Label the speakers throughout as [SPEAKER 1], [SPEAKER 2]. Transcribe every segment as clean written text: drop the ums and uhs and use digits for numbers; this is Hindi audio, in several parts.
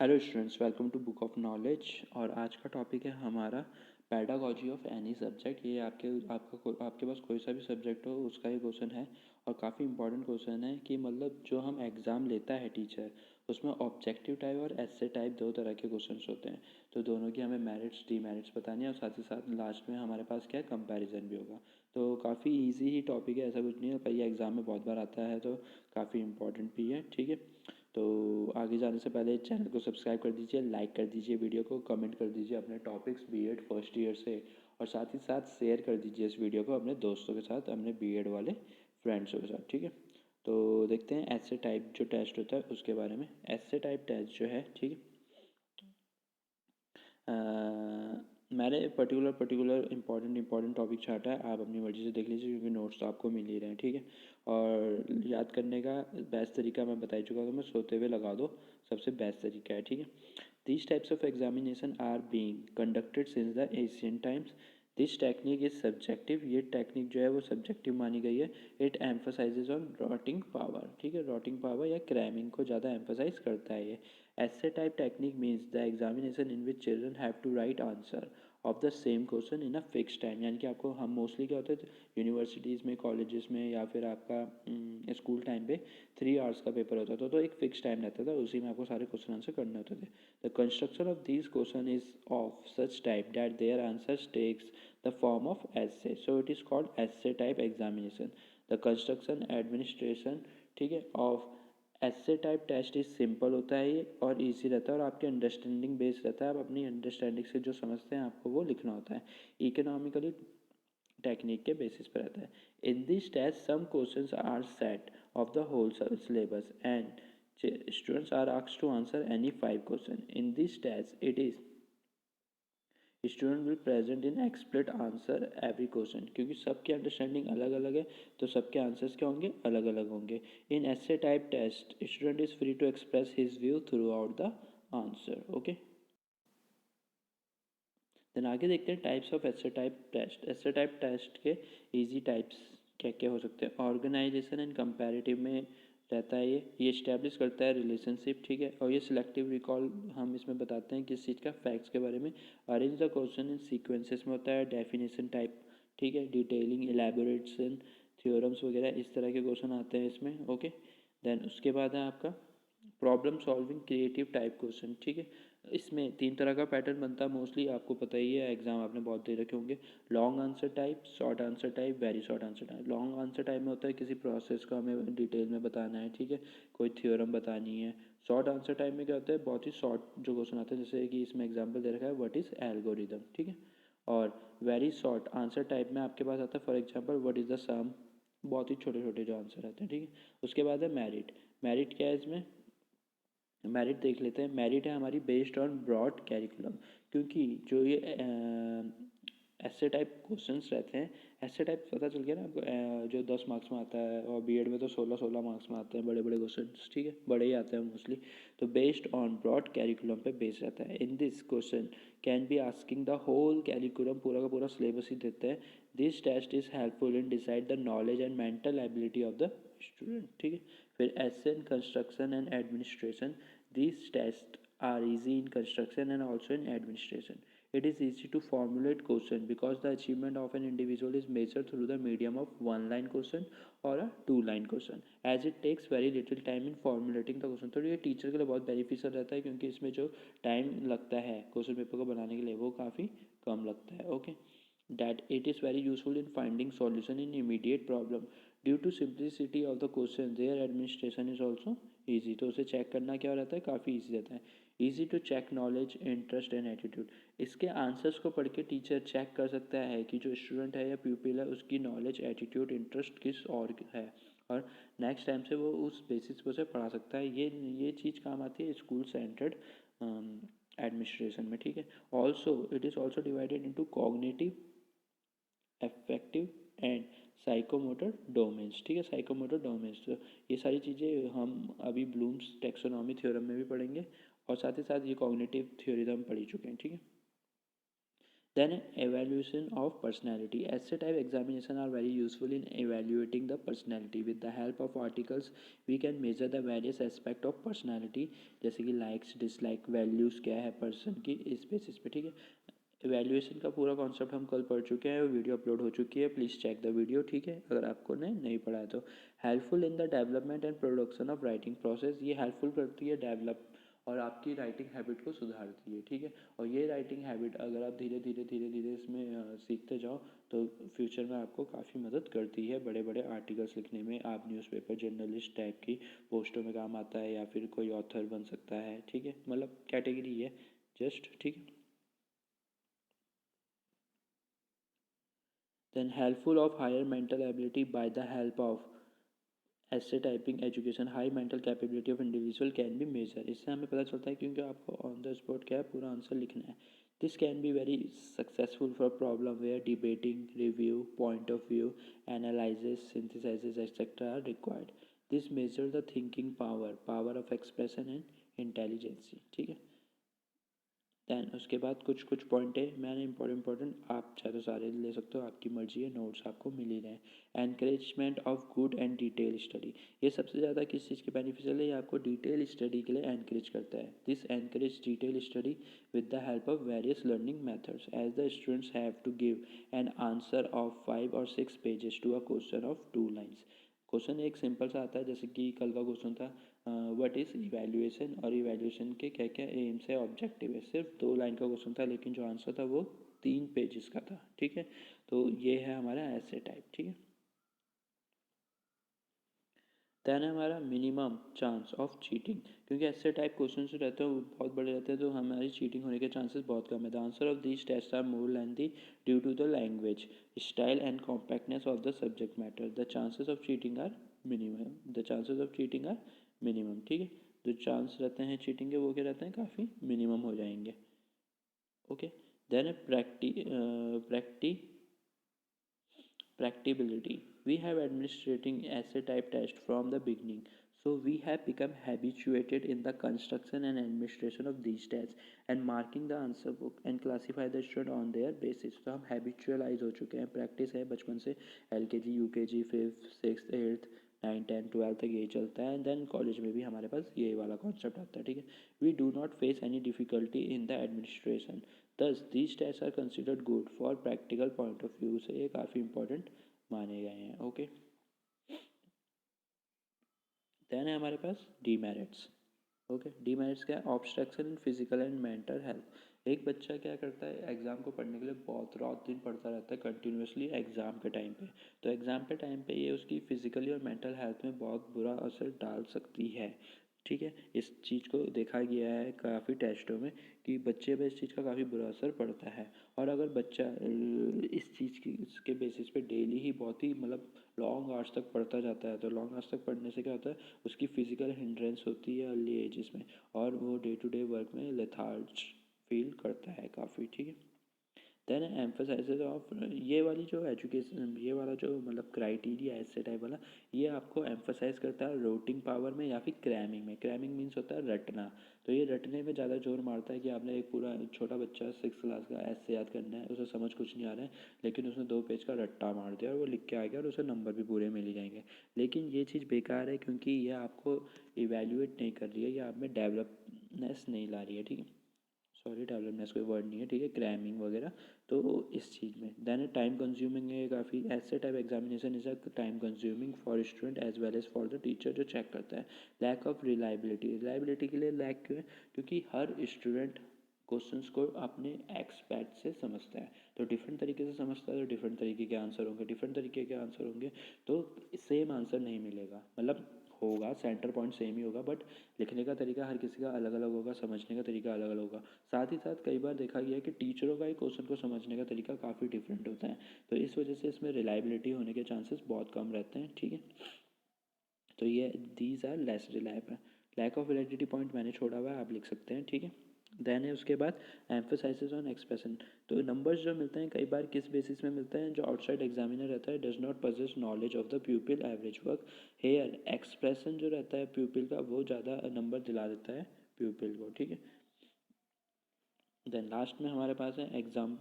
[SPEAKER 1] Hello students, welcome to book of knowledge. और आज का टॉपिक है हमारा पैडागॉजी ऑफ एनी सब्जेक्ट। ये आपके पास कोई सा भी सब्जेक्ट हो उसका ही क्वेश्चन है और काफ़ी इंपॉर्टेंट क्वेश्चन है कि मतलब जो हम एग्ज़ाम लेता है टीचर, उसमें ऑब्जेक्टिव टाइप और एस्से टाइप दो तरह के क्वेश्चंस होते हैं। तो दोनों की हमें मेरिट्स डीमेरिट्स बतानी है और साथ ही साथ लास्ट में हमारे पास क्या है, कंपैरिजन भी होगा। तो काफ़ी इजी ही टॉपिक है, ऐसा कुछ नहीं है, पर ये एग्ज़ाम में बहुत बार आता है तो काफ़ी इंपॉर्टेंट भी है। ठीक है, तो आगे जाने से पहले चैनल को सब्सक्राइब कर दीजिए, लाइक कर दीजिए, वीडियो को कमेंट कर दीजिए अपने टॉपिक्स बीएड फर्स्ट ईयर से, और साथ ही साथ शेयर कर दीजिए इस वीडियो को अपने दोस्तों के साथ, अपने बीएड वाले फ्रेंड्सों के साथ। ठीक है, तो देखते हैं एस्से टाइप जो टेस्ट होता है उसके बारे में। एस्से टाइप टेस्ट जो है, ठीक है, मैंने पर्टिकुलर इंपॉर्टेंट टॉपिक छाटा है, आप अपनी मर्ज़ी से देख लीजिए क्योंकि नोट्स तो आपको मिल ही रहे हैं। ठीक है, और याद करने का बेस्ट तरीका मैं बता ही चुका हूँ, मैं सोते हुए लगा दो, सबसे बेस्ट तरीका है। ठीक है, these types of examination are being conducted since the ancient times. This technique is subjective, ये टेक्निक जो है वो सब्जेक्टिव मानी गई है। It emphasises on rotting power. ठीक है, रॉटिंग पावर या क्रैमिंग को ज़्यादा एम्फोसाइज करता है ये। ऐसे type technique means the examination in which children have to write answer of the same question in a fix time. यानी कि आपको, हम मोस्टली क्या होता है यूनिवर्सिटीज़ में, कॉलेजेस में या फिर आपका स्कूल टाइम पे 3 आवर्स का पेपर होता था, तो एक फिक्स टाइम रहता था, उसी में आपको सारे क्वेश्चन आंसर करने होते थे। The construction of these question is of such type that their answers takes the form of essay, so it is called essay type examination. The construction administration, ठीक है, of essay type test is simple होता है ये, और इजी रहता है और आपके अंडरस्टैंडिंग बेस्ड रहता है। आप अपनी अंडरस्टैंडिंग से जो समझते हैं आपको वो लिखना होता है, इकोनॉमिकली टेक्निक के बेसिस पर रहता है। In this test some questions are set of the whole syllabus and students are asked to answer any 5 questions. In this test it is student will present in explicit answer every question, क्योंकि सबकी अंडरस्टैंडिंग अलग अलग है तो सबके आंसर्स क्या होंगे, अलग अलग होंगे। In essay type test student is free to express his view throughout the answer. Okay, then आगे देखते हैं types of essay type test. Essay type test के इजी टाइप्स क्या क्या हो सकते हैं। ऑर्गेनाइजेशन एंड कंपैरेटिव में रहता है ये इस्टेब्लिश करता है रिलेशनशिप। ठीक है, और ये सिलेक्टिव रिकॉल हम इसमें बताते हैं किस चीज़ का, फैक्ट्स के बारे में। Arrange the question in sequences में होता है। डेफिनेशन टाइप, ठीक है, डिटेलिंग, एलैबोरेशन, थ्योरम्स वगैरह इस तरह के क्वेश्चन आते हैं इसमें। ओके, देन उसके बाद है आपका problem solving creative type question. ठीक है, इसमें 3 तरह का पैटर्न बनता है, मोस्टली आपको पता ही है, एग्जाम आपने बहुत दे रखे होंगे। Long answer type, short answer type, very short answer type. Long answer type में होता है किसी प्रोसेस को हमें डिटेल में बताना है, ठीक है, कोई थ्योरम बतानी है। शॉर्ट आंसर टाइप में क्या होता है, बहुत ही शॉर्ट जो क्वेश्चन आते हैं, जैसे कि इसमें एग्जाम्पल दे रखा है, व्हाट इज़ एल्गोरिदम। ठीक है, और वेरी शॉर्ट आंसर टाइप में आपके पास आता है, for example what is the sum. बहुत ही छोटे छोटे जो आंसर रहते हैं। ठीक है, उसके बाद है मेरिट। मेरिट क्या है इसमें, मेरिट देख लेते हैं। मेरिट है हमारी बेस्ड ऑन ब्रॉड कैरिकुलम, क्योंकि जो ये ऐसे टाइप क्वेश्चंस रहते हैं, ऐसे टाइप पता चल गया ना आपको, जो 10 मार्क्स में आता है, और बीएड में तो 16-16 मार्क्स में आते हैं बड़े बड़े क्वेश्चंस। ठीक है, बड़े ही आते हैं मोस्टली, तो बेस्ड ऑन ब्रॉड कैरिकुलम पे बेस्ड रहता है। In this question can be asking the whole curriculum, पूरा का पूरा सिलेबस ही देते हैं। This test is helpful in decide the knowledge and mental ability of the student. ठीक है, फिर essay in construction and administration. These tests are easy in construction and also in administration. It is easy to formulate question because the achievement of an individual is measured through the medium of one-line question or a two-line question, as it takes very little time in formulating the question. तो ये टीचर के लिए बहुत बेनिफिशियल रहता है, क्योंकि इसमें जो टाइम लगता है क्वेश्चन पेपर को बनाने के लिए वो काफ़ी कम लगता है। Okay, that it is very useful in finding solution in immediate problem. Due to simplicity of the question, their administration is also easy. तो उसे चेक करना क्या रहता है, काफ़ी ईजी रहता है। Easy to check knowledge, interest and attitude. इसके आंसर्स को पढ़ के टीचर चेक कर सकता है कि जो स्टूडेंट है या प्यूपिल है उसकी नॉलेज, एटीट्यूड, इंटरेस्ट किस और है, और नेक्स्ट टाइम से वो उस बेसिस पे उसे पढ़ा सकता है। ये चीज़ काम आती है स्कूल सेंटर्ड एडमिनिस्ट्रेशन में। ठीक है, also it is also divided into cognitive, affective and psychomotor domains. ठीक है, साइकोमोटर डोमेन्स, तो ये सारी चीज़ें हम अभी ब्लूम्स टेक्सोनॉमी थ्योरम में भी पढ़ेंगे, और साथ ही साथ ये कॉग्निटिव थ्योरी तो हम पढ़ ही चुके हैं। ठीक है, the Then evaluation of personality. Essay type examination are very useful in evaluating the personality. With the help of articles we can measure the various aspect of personality, जैसे कि लाइक्स डिसलाइक वैल्यूज़ क्या है पर्सन की इस बेसिस पे, ठीक है। इवैल्यूएशन का पूरा कॉन्सेप्ट हम कल पढ़ चुके हैं, वीडियो अपलोड हो चुकी है, प्लीज़ चेक द वीडियो, ठीक है, अगर आपको ने नहीं पढ़ा है तो। Helpful in the development and production of writing process, ये हेल्पफुल करती है डेवलप और आपकी राइटिंग हैबिट को सुधारती है, ठीक है। और ये राइटिंग हैबिट अगर आप धीरे धीरे इसमें सीखते जाओ तो फ्यूचर में आपको काफ़ी मदद करती है बड़े बड़े आर्टिकल्स लिखने में। आप न्यूज़पेपर जर्नलिस्ट टाइप की पोस्टों में काम आता है, या फिर कोई ऑथर बन सकता है, ठीक है, मतलब कैटेगरी है जस्ट, ठीक है। Then helpful of higher mental ability by the help of ऐसे typing education high mental capability of individual can be measure. इससे हमें पता चलता है क्योंकि आपको ऑन द स्पॉट क्या है पूरा आंसर लिखना है। This can be very successful for problem where debating review point of view analysis synthesis etcetera are required. This measure the thinking power power of expression and intelligence, ठीक है। दैन उसके बाद कुछ कुछ पॉइंट है, मैंने इंपॉर्टेंट आप चाहे तो सारे ले सकते हो, आपकी मर्जी है, नोट्स आपको मिल ही रहे हैं। Encouragement of good and detail study, ये सबसे ज़्यादा किस चीज़ के बेनिफिशियल है, ये आपको डिटेल स्टडी के लिए एनकरेज करता है। This encourage detail study with the help of various learning methods as the students have to give an answer of 5 or 6 pages to a question of 2 lines. Question एक सिंपल सा आता है, जैसे कि कल का क्वेश्चन था व्हाट इज़ इवैल्यूएशन, और इवैल्यूएशन के क्या क्या एम्स है ऑब्जेक्टिव है, सिर्फ 2 लाइन का क्वेश्चन था लेकिन जो आंसर था वो 3 पेजेस का था, ठीक है। तो ये है हमारा ऐसे टाइप, ठीक है। दैन है हमारा मिनिमम चांस ऑफ चीटिंग, क्योंकि ऐसे टाइप क्वेश्चन जो रहते हैं वो बहुत बड़े रहते हैं तो हमारी चीटिंग होने के चांसेस बहुत कम है। The answer of this test are more lengthy due to the language style and compactness of the subject matter. The chances of cheating are minimum, the chances of cheating are minimum, ठीक है। जो चांस रहते हैं चीटिंग के वो क्या रहते हैं, काफ़ी मिनिमम हो जाएंगे, ओके। देन प्रैक्टी practicability. We have administrating essay type test from the beginning, so we have become habituated in the construction and administration of these tests and marking the answer book and classify the student on their basis। तो हम habitualize हो चुके हैं, प्रैक्टिस है बचपन से, LKG UKG 5th 6th 8th 9 10 12 तक यही चलता है, एंड देन कॉलेज में भी हमारे पास ये वाला कॉन्सेप्ट आता है, ठीक है। We do not face any difficulty in the administration, thus these tests are considered good for practical point of view से ये काफ़ी इंपॉर्टेंट माने गए हैं, ओके। देन है हमारे पास डीमेरिट्स, ओके। डीमेरिट्स क्या है, obstruction in physical and mental health. एक बच्चा क्या करता है एग्ज़ाम को पढ़ने के लिए बहुत रात दिन पढ़ता रहता है कंटिन्यूसली एग्ज़ाम के टाइम पे, तो एग्ज़ाम के टाइम पे ये उसकी फिजिकली और मेंटल हेल्थ में बहुत बुरा असर डाल सकती है, ठीक है। इस चीज़ को देखा गया है काफ़ी टेस्टों में कि बच्चे पे इस चीज़ का काफ़ी बुरा असर पड़ता है। और अगर बच्चा इस चीज़ की इसके बेसिस पे डेली ही बहुत ही मतलब लॉन्ग आवर्स तक पढ़ता जाता है, तो लॉन्ग आवर्स तक पढ़ने से क्या होता है उसकी फ़िज़िकल हिंड्रेंस होती है अर्ली एजेस में, और वो डे टू डे वर्क में लेथार्ज फील करता है काफ़ी, ठीक है। देन एम्फोसाइजेज ऑफ ये वाली जो एजुकेशन ये वाला जो मतलब क्राइटेरिया है ऐसे टाइप वाला, ये आपको एम्फोसाइज करता है रोटिंग पावर में या फिर क्रैमिंग में। क्रैमिंग मीन्स होता है रटना, तो ये रटने में ज़्यादा जोर मारता है कि आपने एक पूरा छोटा बच्चा 6th क्लास का ऐसे याद करना है, उसे समझ कुछ नहीं आ रहा है लेकिन उसने 2 पेज का रट्टा मार दिया और वो लिख के आ गया और उसे नंबर भी पूरे मिल ही जाएंगे। लेकिन ये चीज़ बेकार है क्योंकि ये आपको इवेल्यूएट नहीं कर रही है, ये आप में डेवलपनेस नहीं ला रही है, ठीक है। सॉरी डेवलपनेस कोई वर्ड नहीं है, ठीक है, क्रैमिंग वगैरह, तो इस चीज़ में। देन टाइम कंज्यूमिंग है काफ़ी, ऐसे type examination is a time consuming for student as well as for the teacher जो चेक करता है। लैक ऑफ रिलायबिलिटी, रिलायबिलिटी के लिए लैक क्यों है, क्योंकि हर स्टूडेंट क्वेश्चंस को अपने एक्सपर्ट से समझता है, तो डिफरेंट तरीके से समझता है तो डिफरेंट तरीके के आंसर होंगे, डिफरेंट तरीके के आंसर होंगे तो सेम आंसर नहीं मिलेगा, मतलब होगा सेंटर पॉइंट सेम ही होगा बट लिखने का तरीका हर किसी का अलग अलग होगा, समझने का तरीका अलग अलग होगा। साथ ही साथ कई बार देखा गया है कि टीचरों का ही क्वेश्चन को समझने का तरीका काफ़ी डिफरेंट होता है, तो इस वजह से इसमें रिलायबिलिटी होने के चांसेस बहुत कम रहते हैं, ठीक है। तो ये these are less reliable. Lack of validity point मैंने छोड़ा हुआ है, आप लिख सकते हैं, ठीक है। देन है उसके बाद एम्फोसाइसिस ऑन एक्सप्रेशन, तो नंबर्स जो मिलते हैं कई बार किस बेसिस में मिलते हैं, जो आउटसाइड एग्जामिनर रहता है does not possess knowledge of the pupil average work. Here expression जो रहता है प्यूपिल का वो ज़्यादा नंबर दिला देता है प्यूपिल को, ठीक है। देन लास्ट में हमारे पास है exam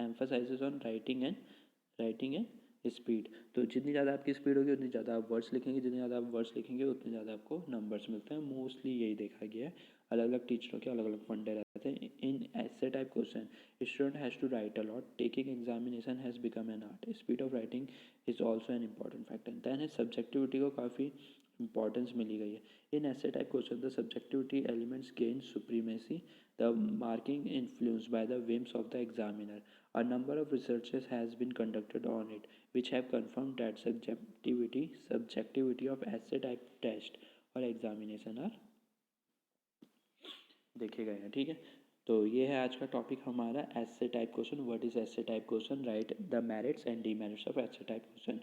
[SPEAKER 1] emphasises on writing and speed. तो जितनी ज़्यादा आपकी स्पीड होगी उतनी ज़्यादा आप वर्ड्स लिखेंगे, जितनी ज़्यादा आप वर्ड्स लिखेंगे उतनी ज़्यादा आपको नंबर्स मिलते हैं। मोस्टली यही देखा गया है, अलग अलग टीचरों के अलग अलग फंडे रहते हैं। इन ऐसे type question student has to write a lot, taking examination has become an art, speed of writing is also an important factor. Then subjectivity को काफ़ी इंपॉर्टेंस मिली गई है। इन ऐसे type question the subjectivity elements gain supremacy, the marking influenced by the whims of the examiner. A number of researches has been conducted on it, which have confirmed that subjectivity of essay type test और examination are देखे गए हैं। ठीक है, तो ये है आज का टॉपिक हमारा essay type question. What is essay type question, write the merits and demerits of essay type question.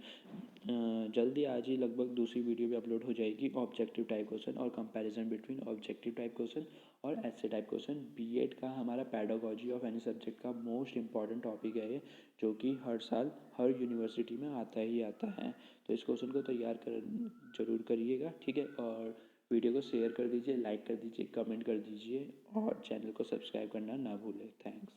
[SPEAKER 1] जल्दी आज ही लगभग दूसरी वीडियो भी अपलोड हो जाएगी ऑब्जेक्टिव टाइप क्वेश्चन और comparison between objective type question और एसे टाइप क्वेश्चन। बीएड का हमारा पेडागोजी ऑफ एनी सब्जेक्ट का मोस्ट इंपॉर्टेंट टॉपिक है ये, जो कि हर साल हर यूनिवर्सिटी में आता ही आता है। तो इस क्वेश्चन को तैयार कर जरूर करिएगा। ठीक है, और वीडियो को शेयर कर दीजिए, लाइक कर दीजिए, कमेंट कर दीजिए और चैनल को सब्सक्राइब करना ना भूलें। थैंक्स।